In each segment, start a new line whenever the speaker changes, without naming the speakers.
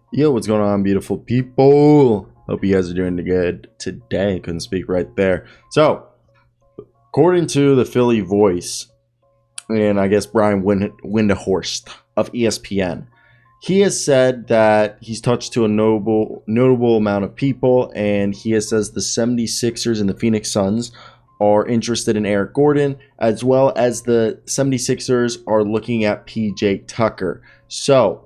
Yo, what's going on, beautiful people? Hope you guys are doing good today. Couldn't speak right there. So, according to the Philly Voice, and I guess Brian Windhorst of ESPN, he has said that he's touched to a notable amount of people, and he has says the 76ers and the Phoenix Suns are interested in Eric Gordon, as well as the 76ers are looking at PJ Tucker. So,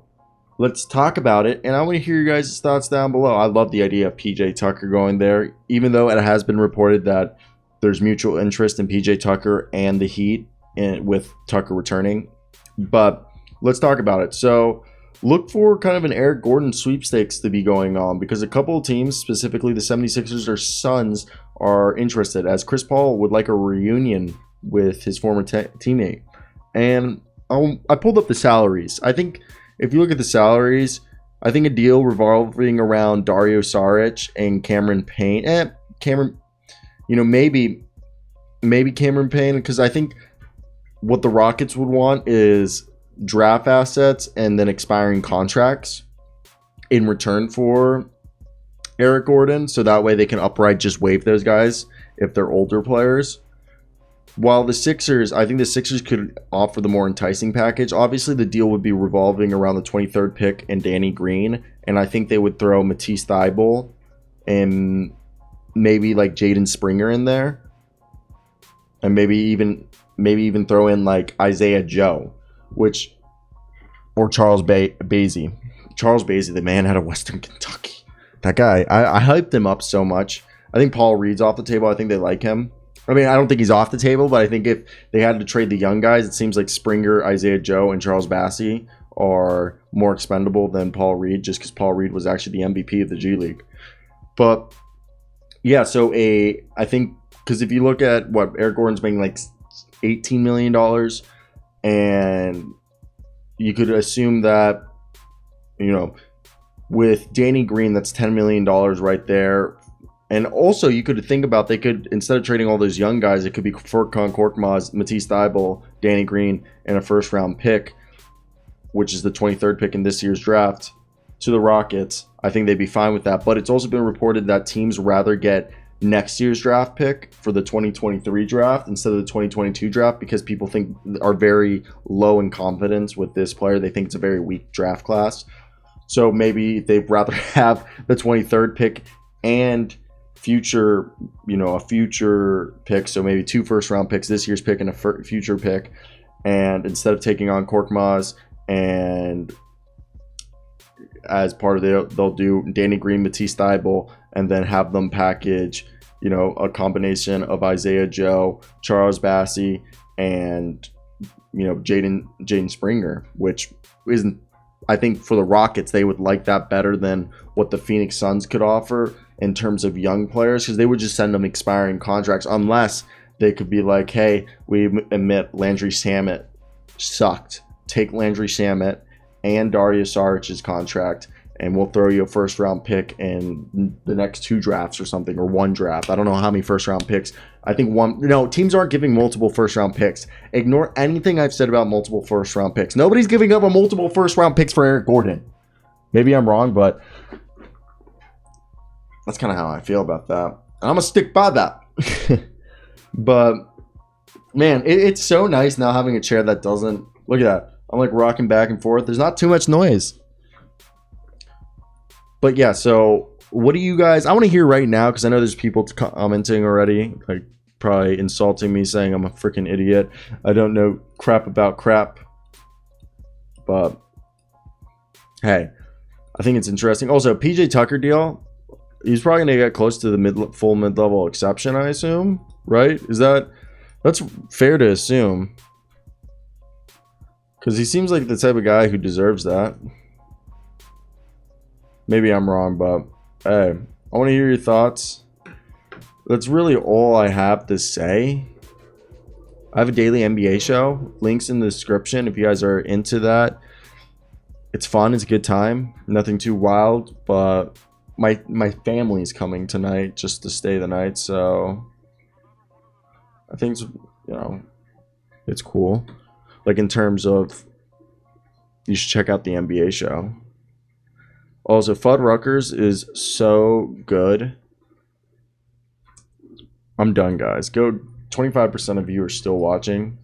let's talk about it, and I want to hear your guys' thoughts down below. I love the idea of PJ Tucker going there, even though it has been reported that there's mutual interest in PJ Tucker and the Heat, with Tucker returning. But let's talk about it. So look for kind of an Eric Gordon sweepstakes to be going on, because a couple of teams, specifically the 76ers or Suns, are interested, as Chris Paul would like a reunion with his former teammate. And I pulled up the salaries. I think if you look at the salaries, I think a deal revolving around Dario Saric and Cameron Payne. Maybe Cameron Payne, because I think what the Rockets would want is draft assets and then expiring contracts in return for Eric Gordon, so that way they can upright just waive those guys if they're older players. While the Sixers, I think the Sixers could offer the more enticing package. Obviously, the deal would be revolving around the 23rd pick and Danny Green, and I think they would throw Matisse Thybulle and maybe like Jaden Springer in there, and maybe even throw in like Isaiah Joe, or Charles Basie. Charles Basie, the man out of Western Kentucky. That guy, I hyped him up so much. I think Paul Reed's off the table. I think they like him. I mean, I don't think he's off the table, but I think if they had to trade the young guys, it seems like Springer, Isaiah Joe, and Charles Bassey are more expendable than Paul Reed, just because Paul Reed was actually the MVP of the G League. But yeah, so I think, because if you look at what Eric Gordon's making, like $18 million, and you could assume that, with Danny Green, that's $10 million right there. And also, you could think about, they could, instead of trading all those young guys, it could be Furkan Korkmaz, Matisse Thybulle, Danny Green, and a first-round pick, which is the 23rd pick in this year's draft, to the Rockets. I think they'd be fine with that. But it's also been reported that teams rather get next year's draft pick for the 2023 draft instead of the 2022 draft, because people are very low in confidence with this player. They think it's a very weak draft class. So maybe they'd rather have the 23rd pick and a future pick, so maybe 2 first-round picks, this year's pick and a future pick, and instead of taking on Korkmaz, and as part of they'll do Danny Green, Matisse Thybulle, and then have them package, a combination of Isaiah Joe, Charles Bassey, and Jaden Springer, which isn't. I think for the Rockets, they would like that better than what the Phoenix Suns could offer in terms of young players, because they would just send them expiring contracts, unless they could be like, hey, we admit Landry Shamet sucked. Take Landry Shamet and Dario Saric's contract, and we'll throw you a first-round pick in the next 2 drafts or something, or 1 draft. I don't know how many first-round picks. I think 1. No, teams aren't giving multiple first-round picks. Ignore anything I've said about multiple first-round picks. Nobody's giving up a multiple first-round picks for Eric Gordon. Maybe I'm wrong, but that's kind of how I feel about that. And I'm going to stick by that. But, man, it's so nice now having a chair that doesn't... Look at that. I'm like rocking back and forth. There's not too much noise. But yeah, so what do you guys... I want to hear right now, because I know there's people commenting already, like probably insulting me, saying I'm a freaking idiot. I don't know crap about crap. But hey, I think it's interesting. Also, PJ Tucker deal, he's probably going to get close to the full mid-level exception, I assume, right? That's fair to assume, because he seems like the type of guy who deserves that. Maybe I'm wrong, but hey, I want to hear your thoughts. That's really all I have to say. I have a daily NBA show. Links in the description if you guys are into that. It's fun. It's a good time. Nothing too wild, but my family's coming tonight just to stay the night, so I think it's cool. Like, in terms of, you should check out the NBA show. Also, Fuddruckers is so good. I'm done, guys. Go. 25% of you are still watching.